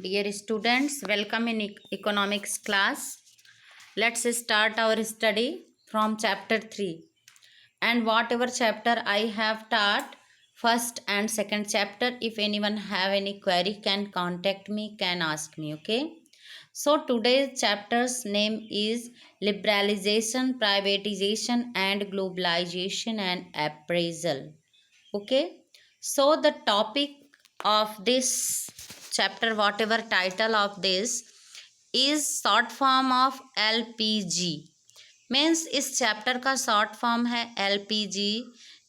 Dear students, welcome in economics class. Let's start our study from chapter 3. And whatever chapter I have taught, first and second chapter, if anyone have any query can contact me, can ask me, okay? So today's chapter's name is Liberalization, Privatization and Globalization and Appraisal. Okay, so the topic of this chapter, whatever title of this, is short form of LPG. Means इस chapter का short form है LPG,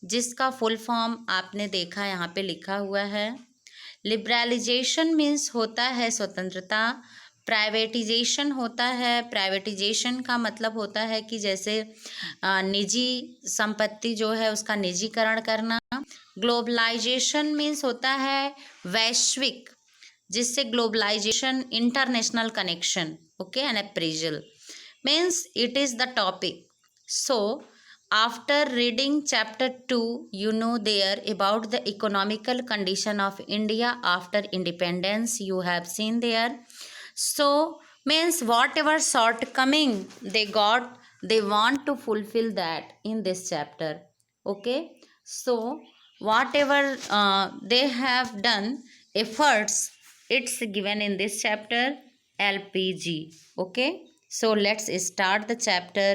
जिसका full form आपने देखा यहाँ पे लिखा हुआ है। लिबरलाइजेशन मीन्स होता है स्वतंत्रता, प्राइवेटाइजेशन होता है, प्राइवेटाइजेशन का मतलब होता है कि जैसे निजी संपत्ति जो है उसका निजीकरण करना। ग्लोबलाइजेशन मीन्स होता है वैश्विक, जिससे globalisation international connection, okay, and appraisal means it is the topic. So after reading chapter 2 you know there about the economical condition of India after independence, you have seen there. So means whatever shortcoming they got, they want to fulfill that in this chapter. Okay, so whatever they have done efforts, it's given in this chapter LPG. Okay, so let's start the chapter.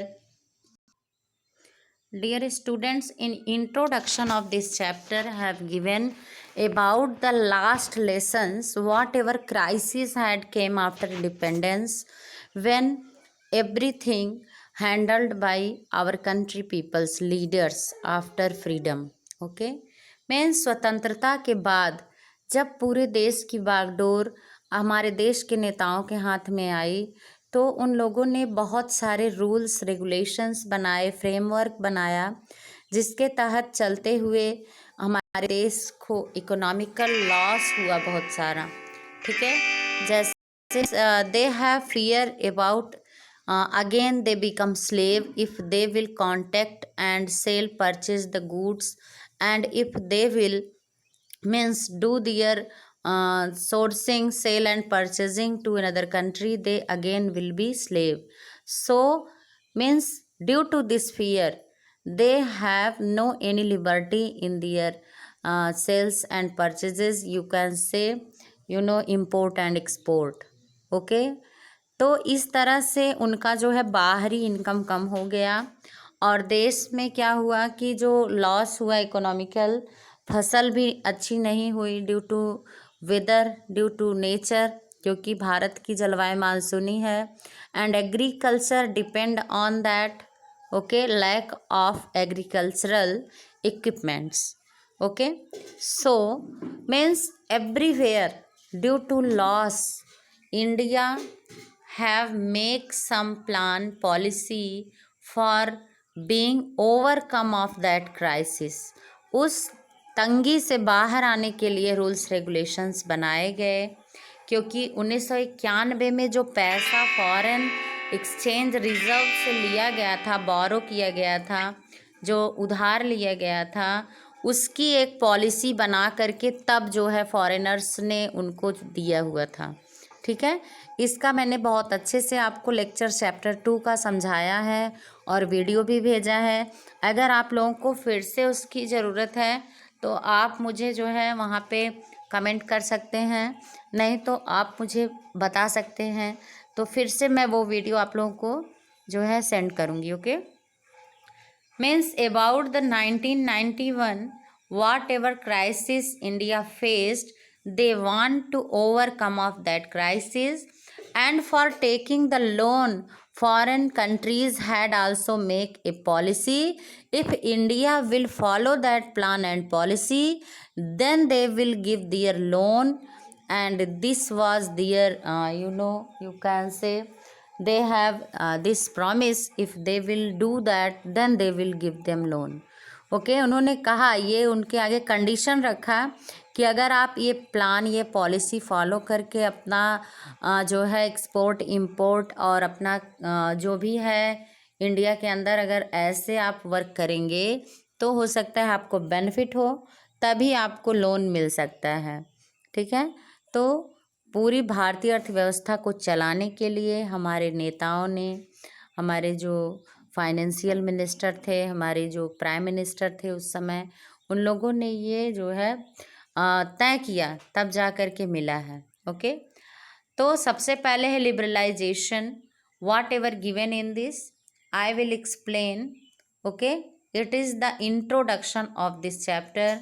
Dear students, in introduction of this chapter I have given about the last lessons, whatever crisis had came after independence, when everything handled by our country people's leaders after freedom. Okay, means स्वतंत्रता के बाद जब पूरे देश की बागडोर हमारे देश के नेताओं के हाथ में आई, तो उन लोगों ने बहुत सारे रूल्स रेगुलेशंस बनाए, फ्रेमवर्क बनाया, जिसके तहत चलते हुए हमारे देश को इकोनॉमिकल लॉस हुआ बहुत सारा। ठीक है, जैसे they have fear about again they become slave if they will contact and cell purchase the goods, and if they will means do their sourcing, sale and purchasing to another country, they again will be slave. So means due to this fear they have no any liberty in their sales and purchases, you can say, you know, import and export. Okay, तो इस तरह से उनका जो है बाहरी income कम हो गया, और देश में क्या हुआ कि जो लॉस हुआ इकोनॉमिकल, फसल भी अच्छी नहीं हुई due to weather, due to nature, क्योंकि भारत की जलवायु मानसूनी है, and agriculture depend on that. Okay, lack of agricultural equipments. Okay, so means everywhere due to loss India have make some plan policy for being overcome of that crisis. उस तंगी से बाहर आने के लिए रूल्स रेगुलेशंस बनाए गए, क्योंकि 1991 में जो पैसा फॉरेन एक्सचेंज रिजर्व से लिया गया था, बोरो किया गया था, जो उधार लिया गया था, उसकी एक पॉलिसी बना करके तब जो है फॉरेनर्स ने उनको दिया हुआ था। ठीक है, इसका मैंने बहुत अच्छे से आपको लेक्चर चैप्टर 2 का समझाया है और वीडियो भी भेजा है। अगर आप लोगों को फिर से उसकी ज़रूरत है तो आप मुझे जो है वहाँ पे कमेंट कर सकते हैं, नहीं तो आप मुझे बता सकते हैं, तो फिर से मैं वो वीडियो आप लोगों को जो है सेंड करूँगी। Okay, means about the 1991 whatever crisis India faced, they want to overcome of that crisis, and for taking the loan foreign countries had also make a policy, if India will follow that plan and policy then they will give their loan, and this was their you know, you can say they have this promise, if they will do that then they will give them loan. Okay, उन्होंने कहा, ये उनके आगे condition रखा कि अगर आप ये प्लान, ये पॉलिसी फॉलो करके अपना जो है एक्सपोर्ट इंपोर्ट और अपना जो भी है इंडिया के अंदर अगर ऐसे आप वर्क करेंगे तो हो सकता है आपको बेनिफिट हो, तभी आपको लोन मिल सकता है। ठीक है, तो पूरी भारतीय अर्थव्यवस्था को चलाने के लिए हमारे नेताओं ने, हमारे जो फाइनेंशियल मिनिस्टर थे, हमारे जो प्राइम मिनिस्टर थे उस समय, उन लोगों ने ये जो है तय किया, तब जा कर के मिला है। ओके, तो सबसे पहले है liberalisation. Whatever given in this I will explain. Okay, it is the introduction of this chapter.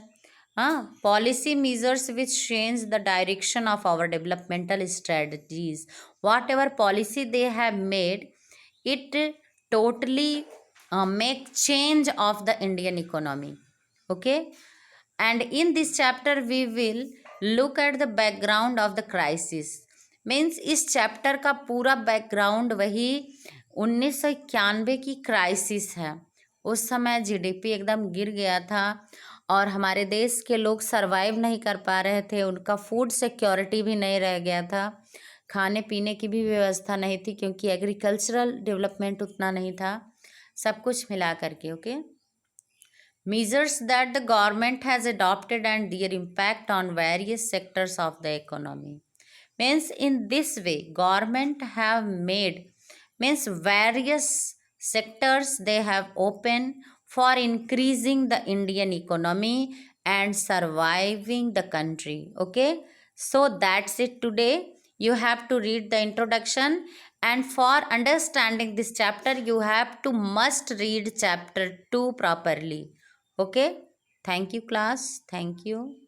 Policy measures which change the direction of our developmental strategies. Whatever policy they have made, it totally make change of the Indian economy. Okay, and in this chapter we will look at the background of the crisis. Means इस chapter का पूरा background वही 1991 की crisis है। उस समय GDP एकदम गिर गया था और हमारे देश के लोग सरवाइव नहीं कर पा रहे थे, उनका फूड सिक्योरिटी भी नहीं रह गया था, खाने पीने की भी व्यवस्था नहीं थी, क्योंकि एग्रीकल्चरल डेवलपमेंट उतना नहीं था, सब कुछ मिला करके। Okay, measures that the government has adopted and their impact on various sectors of the economy. Means in this way government have made, means various sectors they have opened for increasing the Indian economy and surviving the country. Okay, so that's it today. You have to read the introduction, and for understanding this chapter you have to must read chapter 2 properly. Okay, thank you class, thank you.